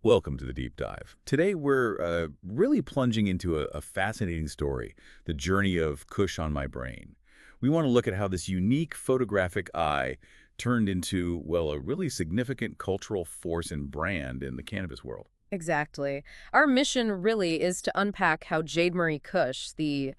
Welcome to the Deep Dive. Today we're really plunging into a fascinating story, the journey of Kush on My Brain. We want to look at how this unique photographic eye turned into, well, a really significant cultural force and brand in the cannabis world. Exactly. Our mission really is to unpack how Jade Marie Kush, the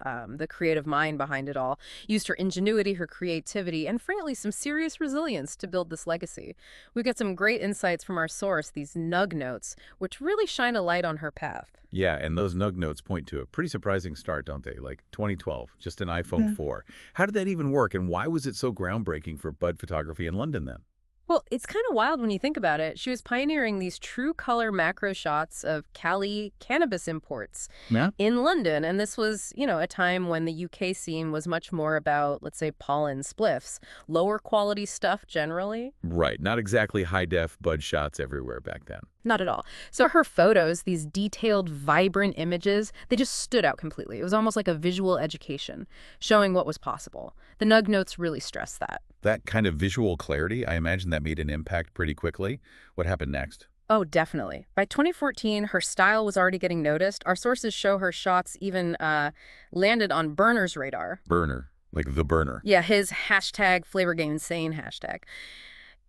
creative mind behind it all, used her ingenuity, her creativity, and frankly, some serious resilience to build this legacy. We get some great insights from our source, these nuggnotes, which really shine a light on her path. Yeah, and those nuggnotes point to a pretty surprising start, don't they? Like 2012, just an iPhone Yeah. 4. How did that even work, and why was it so groundbreaking for bud photography in London then? Well, it's kind of wild when you think about it. She was pioneering these true color macro shots of Cali cannabis imports Yeah. in London. And this was, a time when the UK scene was much more about, let's say, pollen spliffs, lower quality stuff generally. Right, not exactly high-def bud shots everywhere back then. Not at all. So her photos, these detailed, vibrant images, they just stood out completely. It was almost like a visual education, showing what was possible. The Nug Notes really stress that. That kind of visual clarity, I imagine that made an impact pretty quickly. What happened next? Oh, definitely. By 2014, her style was already getting noticed. Our sources show her shots even landed on Burner's radar. Burner, like the burner. Yeah, his hashtag Flavor Game Insane hashtag.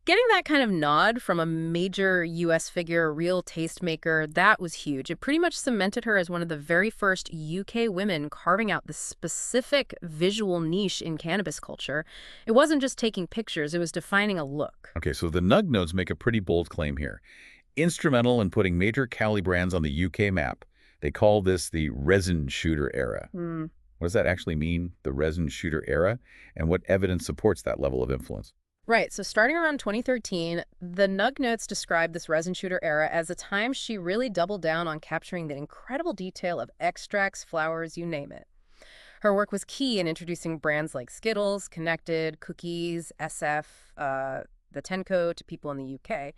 Getting that kind of nod from a major U.S. figure, a real tastemaker, that was huge. It pretty much cemented her as one of the very first UK women carving out this specific visual niche in cannabis culture. It wasn't just taking pictures, it was defining a look. Okay, so the Nug Notes make a pretty bold claim here. Instrumental in putting major Cali brands on the UK map. They call this the resin shooter era. Hmm. What does that actually mean, the resin shooter era? And what evidence supports that level of influence? Right, so starting around 2013, the Nug Notes described this resin shooter era as a time she really doubled down on capturing the incredible detail of extracts, flowers, you name it. Her work was key in introducing brands like Skittles, Connected, Cookies, SF, the Tenco to people in the UK.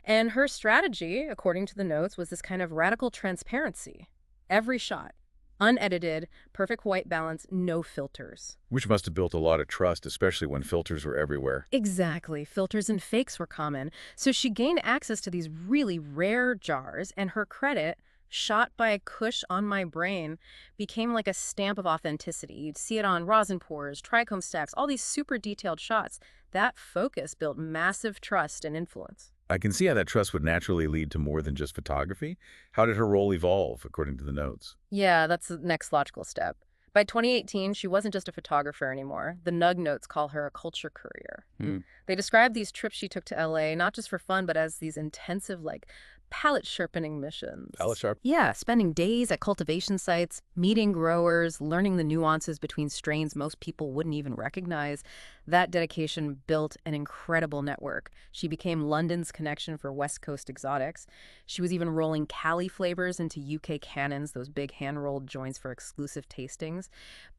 And her strategy, according to the notes, was this kind of radical transparency. Every shot, unedited, perfect white balance, no filters. Which must have built a lot of trust, especially when filters were everywhere. Exactly. Filters and fakes were common. So she gained access to these really rare jars, and her credit, shot by Kush on My Brain, became like a stamp of authenticity. You'd see it on rosin pours, trichome stacks, all these super detailed shots. That focus built massive trust and influence. I can see how that trust would naturally lead to more than just photography. How did her role evolve, according to the notes? Yeah, that's the next logical step. By 2018, she wasn't just a photographer anymore. The Nug Notes call her a culture courier. Hmm. They describe these trips she took to LA not just for fun, but as these intensive, like, palate sharpening missions. Palette sharp. Yeah, spending days at cultivation sites, meeting growers, learning the nuances between strains most people wouldn't even recognize. That dedication built an incredible network. She became London's connection for West Coast exotics. She was even rolling Cali flavors into UK cannons, those big hand-rolled joints for exclusive tastings.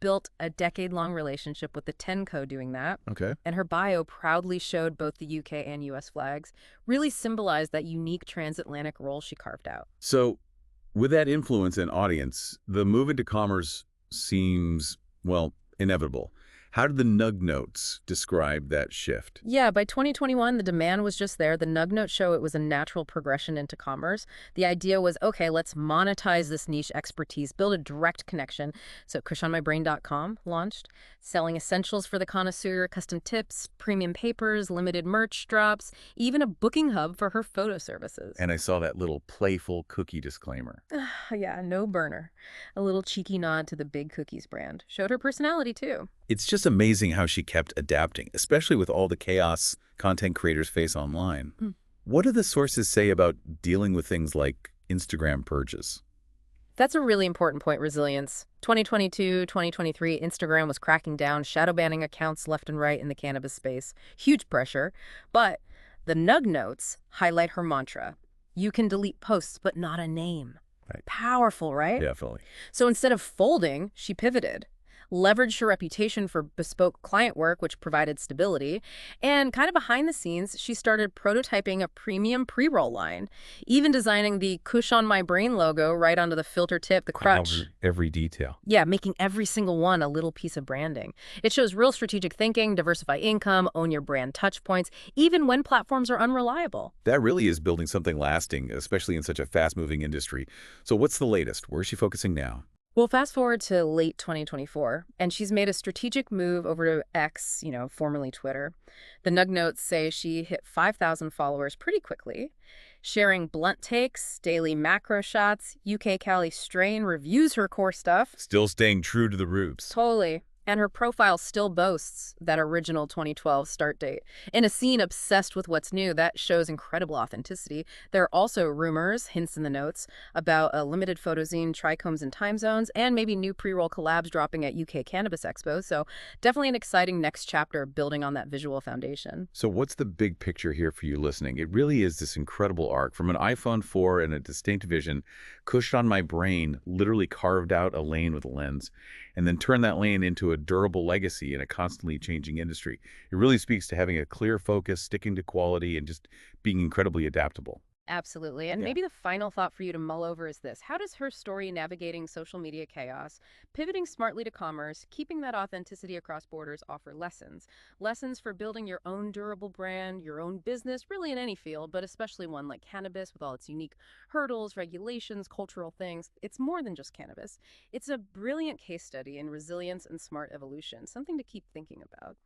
Built a decade-long relationship with the Tenco doing that. Okay. And her bio proudly showed both the UK and US flags, really symbolized that unique transatlantic role she carved out. So, with that influence and audience, the move into commerce seems, well, inevitable. How did the Nug Notes describe that shift? Yeah, by 2021, the demand was just there. The Nugnote show it was a natural progression into commerce. The idea was, okay, let's monetize this niche expertise, build a direct connection. So cushonmybrain.com launched, selling essentials for the connoisseur, custom tips, premium papers, limited merch drops, even a booking hub for her photo services. And I saw that little playful cookie disclaimer. Yeah, no burner. A little cheeky nod to the Big Cookies brand. Showed her personality, too. It's just amazing how she kept adapting, especially with all the chaos content creators face online. Mm. What do the sources say about dealing with things like Instagram purges? That's a really important point, resilience. 2022, 2023, Instagram was cracking down, shadow banning accounts left and right in the cannabis space. Huge pressure. But the Nug Notes highlight her mantra. You can delete posts, but not a name. Right. Powerful, right? Definitely. So instead of folding, she pivoted. leveraged her reputation for bespoke client work, which provided stability. And kind of behind the scenes, she started prototyping a premium pre-roll line, even designing the Kush On My Brain logo right onto the filter tip, the Wow, crutch. every detail. Yeah, making every single one a little piece of branding. It shows real strategic thinking, diversify income, own your brand touch points, even when platforms are unreliable. That really is building something lasting, especially in such a fast-moving industry. So what's the latest? Where is she focusing now? Well, fast forward to late 2024, and she's made a strategic move over to X, formerly Twitter. The nuggnotes say she hit 5,000 followers pretty quickly, sharing blunt takes, daily macro shots, UK Cali strain, reviews her core stuff. Still staying true to the roots. Totally. And her profile still boasts that original 2012 start date. In a scene obsessed with what's new, that shows incredible authenticity. There are also rumors, hints in the notes, about a limited photozine, Trichomes and Timezones, and maybe new pre-roll collabs dropping at UK Cannabis Expo. So definitely an exciting next chapter building on that visual foundation. So what's the big picture here for you listening? It really is this incredible arc. From an iPhone 4 and a distinct vision, Kush On My Brain literally carved out a lane with a lens and then turned that lane into a durable legacy in a constantly changing industry. It really speaks to having a clear focus, sticking to quality, and just being incredibly adaptable. Absolutely. And Yeah. maybe the final thought for you to mull over is this. How does her story navigating social media chaos, pivoting smartly to commerce, keeping that authenticity across borders offer lessons? Lessons for building your own durable brand, your own business, really in any field, but especially one like cannabis with all its unique hurdles, regulations, cultural things. It's more than just cannabis. It's a brilliant case study in resilience and smart evolution, something to keep thinking about.